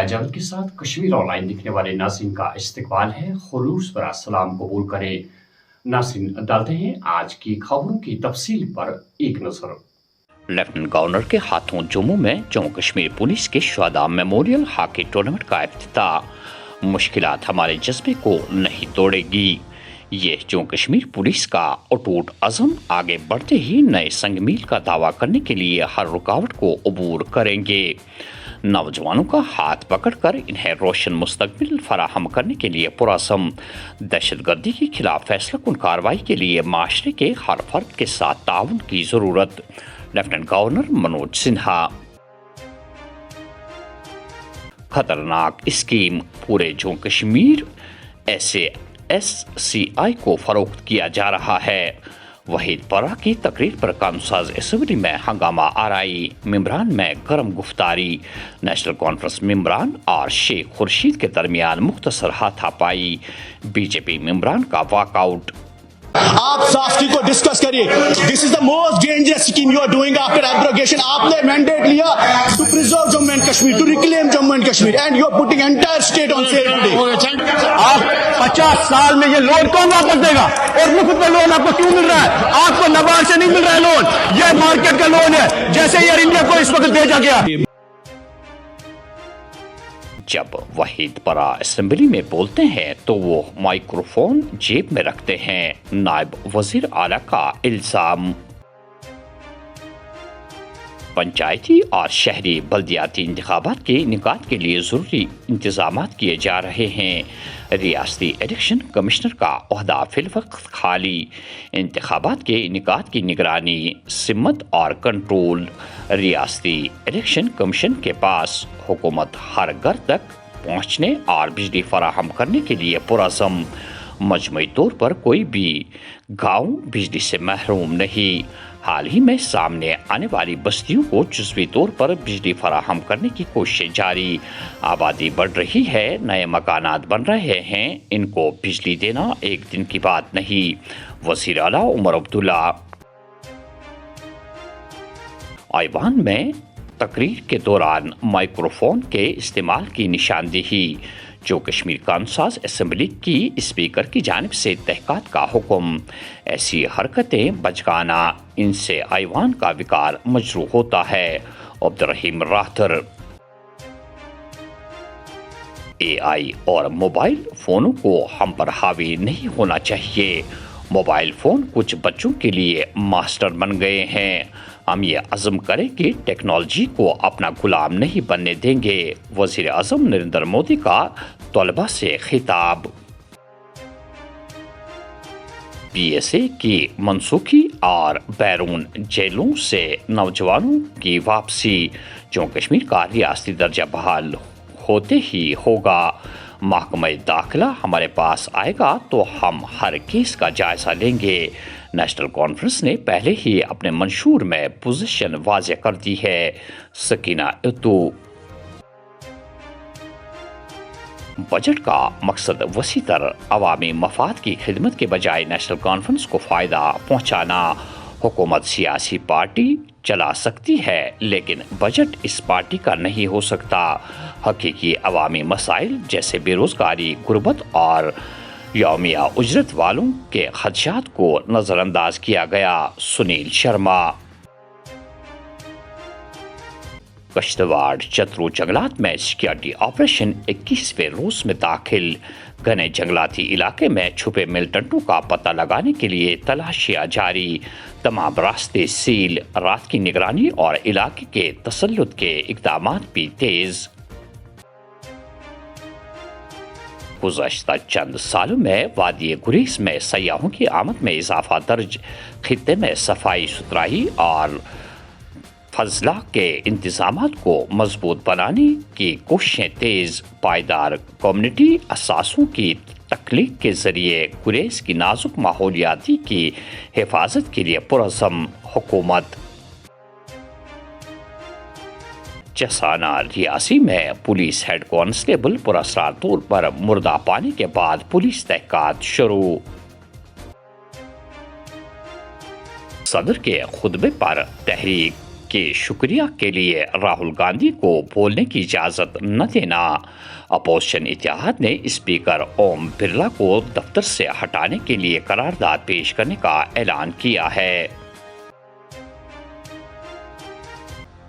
حیا جاوید کے ساتھ کشمیر آن لائن دیکھنے والے ناظرین کا استقبال ہے۔ خلوص برا سلام قبول کریں۔ ناظرین ڈالتے ہیں آج کی خبروں کی تفصیل پر ایک نظر۔ لیفٹنٹ گورنر کے ہاتھوں جموں میں جموں کشمیر پولیس کے شہداء میموریل ہاکی ٹورنامنٹ کا افتتاح۔ مشکلات ہمارے جذبے کو نہیں توڑے گی، یہ جموں کشمیر پولیس کا اٹوٹ عزم۔ آگے بڑھتے ہی نئے سنگ میل کا دعویٰ کرنے کے لیے ہر رکاوٹ کو عبور کریں گے۔ نوجوانوں کا ہاتھ پکڑ کر انہیں روشن مستقبل فراہم کرنے کے لیے پرعزم۔ دہشت گردی کے خلاف فیصلہ کن کارروائی کے لیے معاشرے کے ہر فرد کے ساتھ تعاون کی ضرورت۔ Lieutenant governor Manoj Sinha. خطرناک اسکیم، پورے جموں کشمیر SASCI کو فروخت کیا جا رہا ہے۔ وحید پرہ کی تقریر پر قانون ساز اسمبلی میں ہنگامہ آرائی، ممبران میں گرم گفتاری۔ نیشنل کانفرنس ممبران اور شیخ خورشید کے درمیان مختصر ہاتھا پائی، BJP ممبران کا واک آؤٹ۔ آپ سافٹی کو ڈسکس کریے۔ This is the most dangerous scheme you are doing after abrogation. آپ نے مینڈیٹ لیا to preserve Jammu and Kashmir, to reclaim Jammu and Kashmir, and you are putting entire state on sale today. آپ 50 سال میں یہ لون کون واپس دے گا؟ اور مفت میں لون آپ کو کیوں مل رہا ہے؟ آپ کو نبارڈ سے نہیں مل رہا ہے لون، یہ مارکیٹ کا لون ہے جیسے ایئر انڈیا کو اس وقت بھیجا گیا۔ جب وحید پرہ اسمبلی میں بولتے ہیں تو وہ مائکروفون جیب میں رکھتے ہیں، نائب وزیر اعلیٰ کا الزام۔ پنچایتی اور شہری بلدیاتی انتخابات کے انعقاد کے لیے ضروری انتظامات کیے جا رہے ہیں۔ ریاستی الیکشن کمشنر کا عہدہ فی الوقت خالی۔ انتخابات کے انعقاد کی نگرانی، سمت اور کنٹرول ریاستی الیکشن کمیشن کے پاس۔ حکومت ہر گھر تک پہنچنے اور بجلی فراہم کرنے کے لیے پرعزم۔ مجموعی طور پر کوئی بھی گاؤں بجلی سے محروم نہیں۔ حال ہی میں سامنے آنے والی بستیوں کو جزوی طور پر بجلی فراہم کرنے کی کوششیں جاری۔ آبادی بڑھ رہی ہے، نئے مکانات بن رہے ہیں، ان کو بجلی دینا ایک دن کی بات نہیں۔ وزیر اعلیٰ عمر عبداللہ۔ ایوان میں تقریر کے دوران مائکروفون کے استعمال کی نشاندہی۔ جو کشمیر قانون ساز اسمبلی کی اسپیکر کی جانب سے تحقیقات کا حکم۔ ایسی حرکتیں بچگانہ، ان سے ایوان کا وقار مجروح ہوتا ہے۔ عبدالرحیم راہتر۔ AI اور موبائل فونوں کو ہم پر حاوی نہیں ہونا چاہیے۔ موبائل فون کچھ بچوں کے لیے ماسٹر بن گئے ہیں۔ ہم یہ عزم کریں کہ ٹیکنالوجی کو اپنا غلام نہیں بننے دیں گے۔ وزیر اعظم نریندر مودی کا طلباء سے خطاب۔ PSA کی منسوخی اور بیرون جیلوں سے نوجوانوں کی واپسی۔ جموں کشمیر کا ریاستی درجہ بحال ہوتے ہی ہوگا۔ محکمہ داخلہ ہمارے پاس آئے گا تو ہم ہر کیس کا جائزہ لیں گے۔ نیشنل کانفرنس نے پہلے ہی اپنے منشور میں پوزیشن واضح کر دی ہے۔ سکینہ اتو۔ بجٹ کا مقصد وسیع تر عوامی مفاد کی خدمت کے بجائے نیشنل کانفرنس کو فائدہ پہنچانا۔ حکومت سیاسی پارٹی چلا سکتی ہے لیکن بجٹ اس پارٹی کا نہیں ہو سکتا۔ حقیقی عوامی مسائل جیسے بے روزگاری، غربت اور یومیہ اجرت والوں کے خدشات کو نظر انداز کیا گیا۔ سنیل شرما۔ کشتواڑ چترو جنگلات میں سیکورٹی آپریشن 21ویں روز میں داخل۔ گھنے جنگلاتی علاقے میں چھپے ملیٹنٹوں کا پتہ لگانے کے لیے تلاشیاں جاری۔ تمام راستے سیل، رات کی نگرانی اور علاقے کے تسلط کے اقدامات بھی تیز۔ گزشتہ چند سالوں میں وادی گریز میں سیاحوں کی آمد میں اضافہ درج۔ خطے میں صفائی ستھرائی اور فضلہ کے انتظامات کو مضبوط بنانے کی کوششیں تیز۔ پائیدار کمیونٹی اثاثوں کی تخلیق کے ذریعے گریز کی نازک ماحولیاتی کی حفاظت کے لیے پرعزم حکومت۔ چسانہ ریاسی میں پولیس ہیڈ کانسٹیبل پراسرار طور پر مردہ پانے کے بعد پولیس تحقیقات شروع۔ صدر کے خطبے پر تحریک के शुक्रिया के लिए राहुल गांधी को बोलने की इजाज़त न देना। अपोजिशन इत्तेहाद ने स्पीकर ओम बिरला को दफ्तर से हटाने के लिए करारदाद पेश करने का ऐलान किया है।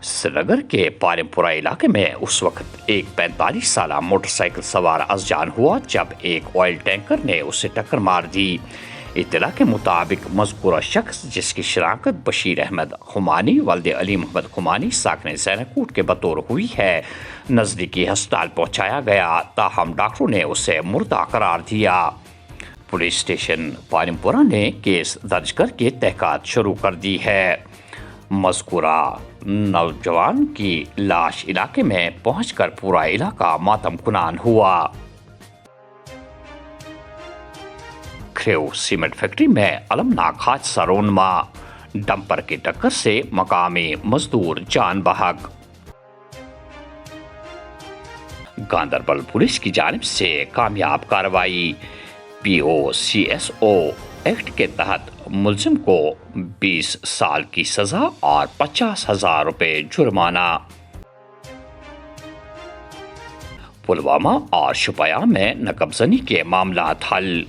श्रीनगर के पारिमपुरा इलाके में उस वक्त एक 45 साल मोटरसाइकिल सवार अज़जान हुआ जब एक ऑयल टैंकर ने उसे टक्कर मार दी। इत्तला के मुताबिक मज़कूरा शख्स, जिसकी शनाख्त बशीर अहमद खुमानी वल्द अली मोहम्मद खुमानी साकने सैनाकूट के बतौर हुई है, नज़दीकी अस्पताल पहुँचाया गया, ताहम डॉक्टरों ने उसे मुर्दा करार दिया। पुलिस स्टेशन पारिमपुरा ने केस दर्ज करके तहक़ीक़ात शुरू कर दी है। मज़कूरा नौजवान की लाश इलाके में पहुंचकर पूरा इलाका मातम कुनान हुआ। क्रेव सीमेंट फैक्ट्री में अलमनाक हादसा रोनमा, डंपर की टक्कर से मकामी मजदूर जान बहक। गांदरबल पुलिस की जानिब से कामयाब कार्रवाई, POCSO एक्ट के तहत मुलजिम को 20 साल की सजा और 50,000 रुपए जुर्माना। पुलवामा और शुपया में नकबजनी के मामला हल,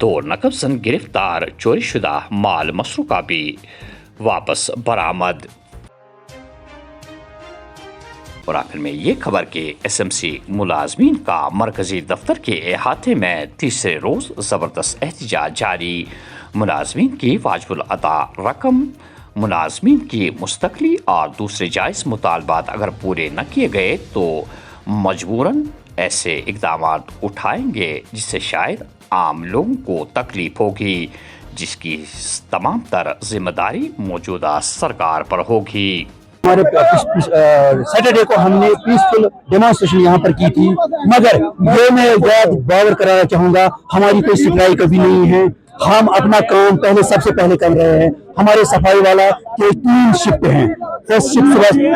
2 नकबजन गिरफ्तार, चोरीशुदा माल मसरूका भी वापस बरामद। और आखिर में ये खबर कि SMC मुलाजमीन का मरकजी दफ्तर के अहाते में तीसरे रोज जबरदस्त एहतजाज जारी। मुलाजमीन की वाजिबुल अता रकम, मुलाजमीन की मुस्तकली और दूसरे जायज़ मुतालबात अगर पूरे न किए गए तो मजबूरन ऐसे इकदाम उठाएंगे जिससे शायद आम लोगों को तकलीफ होगी, जिसकी तमाम तर जिम्मेदारी मौजूदा सरकार पर होगी। हमारे सैटरडे को हमने पीसफुल डेमोन्स्ट्रेशन यहाँ पर की थी, मगर ये मैं याद बावर कराना चाहूँगा, हमारी कोई सिखलाई कभी नहीं है। हम अपना काम सबसे पहले कर रहे हैं। हमारे सफाई वाला के 3 शिफ्ट हैं। फर्स्ट शिफ्ट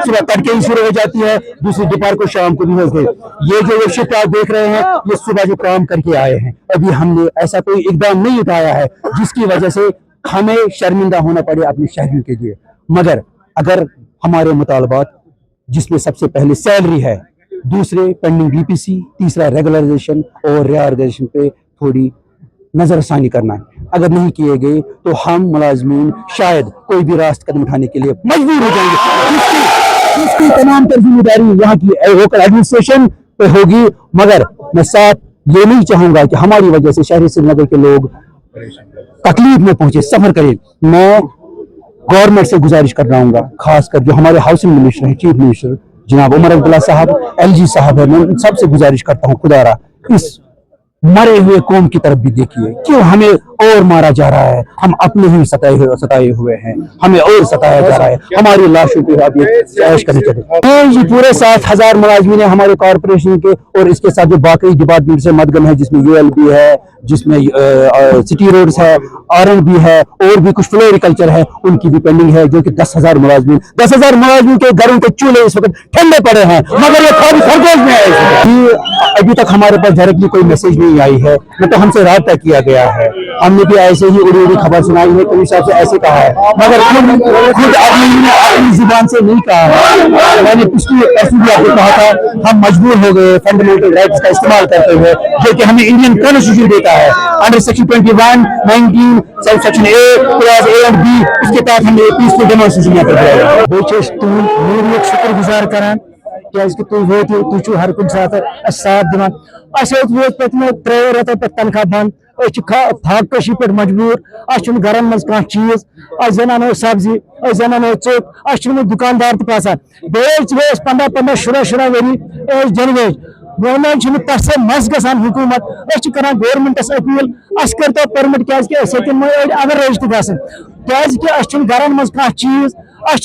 सुबह तड़के ही शुरू हो जाती है, दूसरी दोपहर को शाम को भी होते हैं। ये जो शिफ्ट आप देख रहे हैं, ये सुबह जो काम करके आए हैं, अभी हमने ऐसा कोई इकदाम नहीं उठाया है जिसकी वजह से हमें शर्मिंदा होना पड़े अपने शहरियों के लिए। मगर अगर हमारे मुतालबात, जिसमें सबसे पहले सैलरी है, दूसरे पेंडिंग BPC, तीसरा रेगुलराइजेशन और रिऑर्गेनाइजेशन पे थोड़ी नजरसानी करना है, अगर नहीं किए गए तो हम मुलाजमीन शायद कोई भी रास्त कदम उठाने के लिए मजबूर हो जाएंगे। इसकी तमाम तर जिम्मेदारी यहाँ की लोकल एडमिनिस्ट्रेशन पे होगी। मगर मैं साथ ये नहीं चाहूंगा कि हमारी वजह से शहरी श्रीनगर के लोग तकलीफ में पहुंचे, सफर करें। मैं गवर्नमेंट से गुजारिश कर रहा हूँ, खासकर जो हमारे हाउसिंग मिनिस्टर है, चीफ मिनिस्टर जनाब उमर अब्दुल्ला साहब, LG साहब है, मैं उन सबसे गुजारिश करता हूँ, खुदारा इस मरे हुए कौम की तरफ भी देखिए। क्यों हमें और मारा जा रहा है? हम अपने ही सताए हुए हैं, हमें और सताया जा रहा है। हमारी लाशों पे आप ये ऐश करने चाहिए। पूरे 7,000 मुलाजमीन है हमारे कॉर्पोरेशन के, और इसके साथ जो बाकी डिपार्टमेंट से मदगम है, जिसमें ULB है, जिसमें सिटी रोड्स है, R&B है, और भी कुछ फ्लोरिकल्चर है, उनकी भी पेंडिंग है, जो कि 10,000 मुलाजमीन के घरों के चूल्हे इस वक्त ठंडे पड़े हैं, मगर ये खाली खरगोश में है। अभी तक हमारे पास डायरेक्टली कोई मैसेज नहीं आई है, न तो हमसे राब्ता किया गया है। हमने भी ऐसे ही उड़ी खबर सुनाई है, कभी साहब से ऐसे कहा है, मगर खुद अपनी जुबान से नहीं कहा है। मैंने पिछली परसों भी आपको कहा था, हम मजबूर हो गए फंडामेंटल राइट्स का इस्तेमाल करते हुए, जो कि हमें इंडियन कॉन्स्टिट्यूशन देता है, under section 21, 19, section A, clause A और B, इसके तहत हमने पीसफुल डेमोन्स्ट्रेशन यहाँ पर किया। बहुत शुक्रगुजार करान कि तू हर कुछ साथ दिवान। पे 3 रेत पे तनख्वाह बंद, फाकशी पे मजबूर, घर मज कह चीज, जन सब्जी, जन चोक, दुकानदार तसान बेच 15 शुरा वरी जनवेज वो तस मस ग हुकूमत। कर गवर्नमेंटस अपील, कर तो परमिट क्या अगर रेज तक घर मज कह चीज,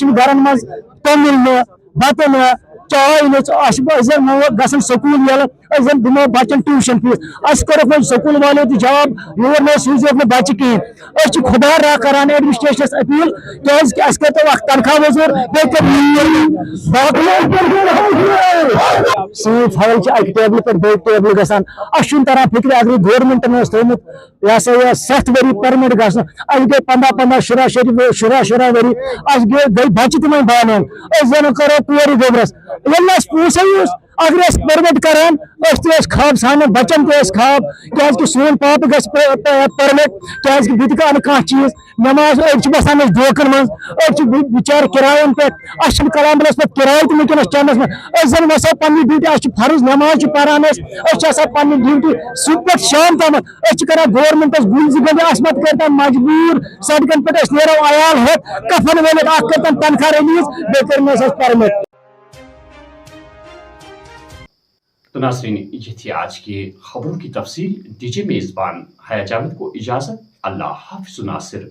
घर मज तमिल न बत न चाय गन स्कूल ये दिमो बचन ट्यूशन फीस। कोर स्कूल वालों जवाब योर न सूझ बच्चे कहें। खुदा रा करान एडमिनिस्ट्रेशन अपील कर तो तनख्वाह वजूर सन फल अक टेबल पे बे टेबल गसान अन तरह फिक्र अगर गवर्नमेंटन थोमुत यह सा यह 7 वरी परमिट ग गई 15-15 शुरा वरी गई बच्चे तम बान जन करो पूरी गोबरस ये पोसे अगर परमिट करान खाब सान बचन खाब क्या सोन पाप ग परमिट क्या बह कर कह चीज नमाज बसान धोखन मज बिचार किरायन पे कलामस पे किराय तक चंदस में जन वसा पन्नी ड्यूटी फर्ज नमाज पान पन्नी ड्यूटी सुबह पे शाम तम कर गवर्नमेंटस गुंज गंद कर मजबूर सड़कन पे नो अयाल हेत कफन वेलित कर तनख्वाह रिलीज बे कर परमिट। तो नाज़रीन ये थी आज की खबरों की तफसील। दीजिए मेज़बान हया जावेद को इजाज़त। अल्लाह हाफ़िज़ नासिर।